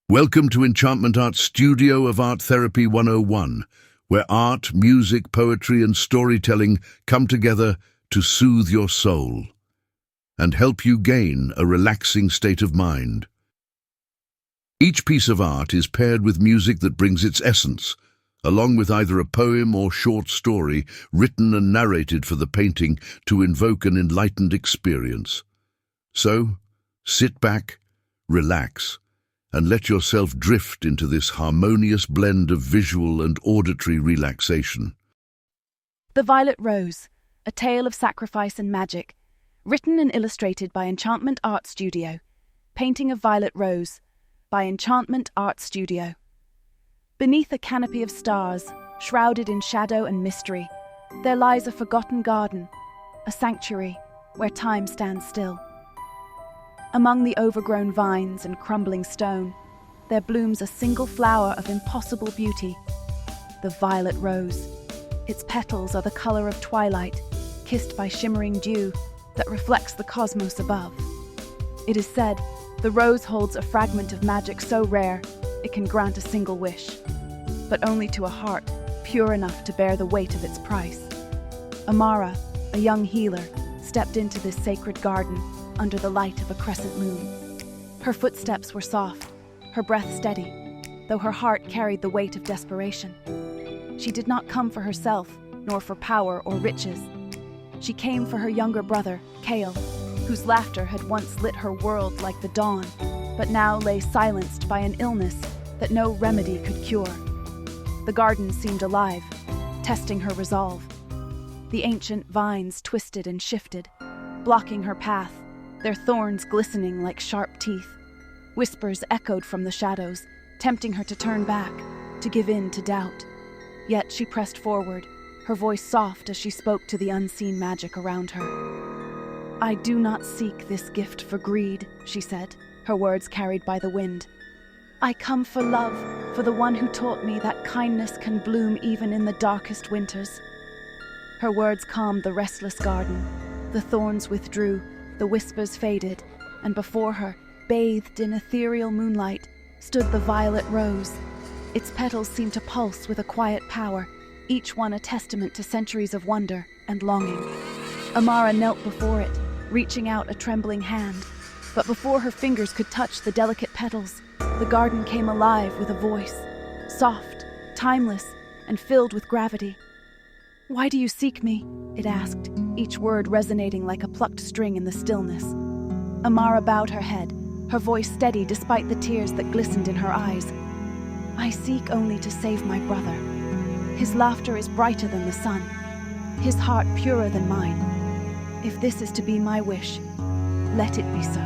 Welcome to Enchantment Art Studio of Art Therapy 101, where art, music, poetry, and storytelling come together to soothe your soul and help you gain a relaxing state of mind. Each piece of art is paired with music that brings its essence, along with either a poem or short story written and narrated for the painting to invoke an enlightened experience. So, sit back, relax, and let yourself drift into this harmonious blend of visual and auditory relaxation. The Violet Rose, A Tale of Sacrifice and Magic, written and illustrated by Enchantment Art Studio. Painting of Violet Rose, by Enchantment Art Studio. Beneath a canopy of stars, shrouded in shadow and mystery, there lies a forgotten garden, a sanctuary where time stands still. Among the overgrown vines and crumbling stone, there blooms a single flower of impossible beauty, the violet rose. Its petals are the color of twilight, kissed by shimmering dew that reflects the cosmos above. It is said, the rose holds a fragment of magic so rare it can grant a single wish, but only to a heart pure enough to bear the weight of its price. Amara, a young healer, stepped into this sacred garden under the light of a crescent moon. Her footsteps were soft, her breath steady, though her heart carried the weight of desperation. She did not come for herself, nor for power or riches. She came for her younger brother, Kale, whose laughter had once lit her world like the dawn, but now lay silenced by an illness that no remedy could cure. The garden seemed alive, testing her resolve. The ancient vines twisted and shifted, blocking her path, their thorns glistening like sharp teeth. Whispers echoed from the shadows, tempting her to turn back, to give in to doubt. Yet she pressed forward, her voice soft as she spoke to the unseen magic around her. "I do not seek this gift for greed," she said, her words carried by the wind. "I come for love, for the one who taught me that kindness can bloom even in the darkest winters." Her words calmed the restless garden. The thorns withdrew, the whispers faded, and before her, bathed in ethereal moonlight, stood the violet rose. Its petals seemed to pulse with a quiet power, each one a testament to centuries of wonder and longing. Amara knelt before it, reaching out a trembling hand, but before her fingers could touch the delicate petals, the garden came alive with a voice, soft, timeless, and filled with gravity. "Why do you seek me?" it asked, each word resonating like a plucked string in the stillness. Amara bowed her head, her voice steady despite the tears that glistened in her eyes. "I seek only to save my brother. His laughter is brighter than the sun, his heart purer than mine. If this is to be my wish, let it be so."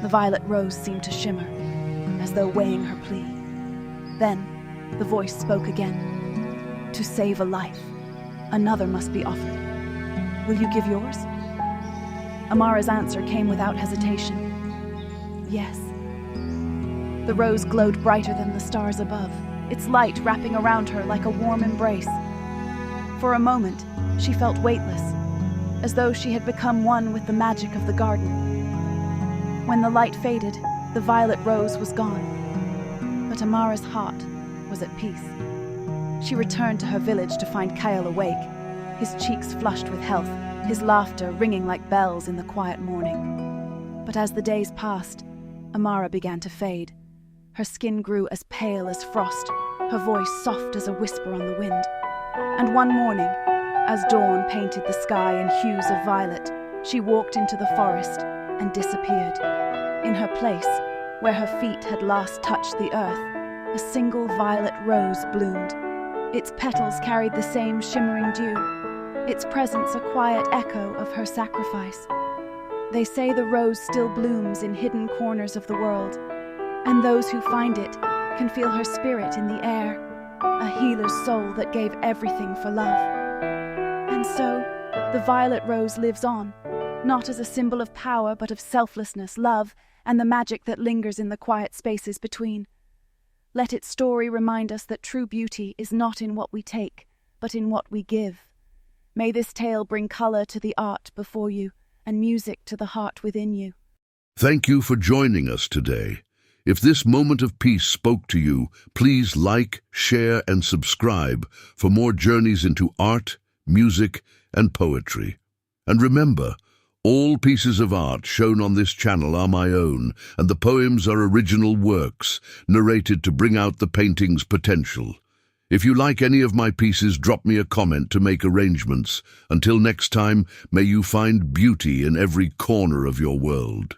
The violet rose seemed to shimmer, as though weighing her plea. Then, the voice spoke again. "To save a life, another must be offered. Will you give yours?" Amara's answer came without hesitation. "Yes." The rose glowed brighter than the stars above, its light wrapping around her like a warm embrace. For a moment, she felt weightless, as though she had become one with the magic of the garden. When the light faded, the violet rose was gone, but Amara's heart was at peace. She returned to her village to find Kyle awake, his cheeks flushed with health, his laughter ringing like bells in the quiet morning. But as the days passed, Amara began to fade. Her skin grew as pale as frost, her voice soft as a whisper on the wind. And one morning, as dawn painted the sky in hues of violet, she walked into the forest and disappeared. In her place, where her feet had last touched the earth, a single violet rose bloomed. Its petals carried the same shimmering dew, its presence a quiet echo of her sacrifice. They say the rose still blooms in hidden corners of the world, and those who find it can feel her spirit in the air, a healer's soul that gave everything for love. And so, the violet rose lives on, not as a symbol of power but of selflessness, love, and the magic that lingers in the quiet spaces between. Let its story remind us that true beauty is not in what we take, but in what we give. May this tale bring color to the art before you and music to the heart within you. Thank you for joining us today. If this moment of peace spoke to you, please like, share, and subscribe for more journeys into art, music, and poetry. And remember, all pieces of art shown on this channel are my own, and the poems are original works, narrated to bring out the painting's potential. If you like any of my pieces, drop me a comment to make arrangements. Until next time, may you find beauty in every corner of your world.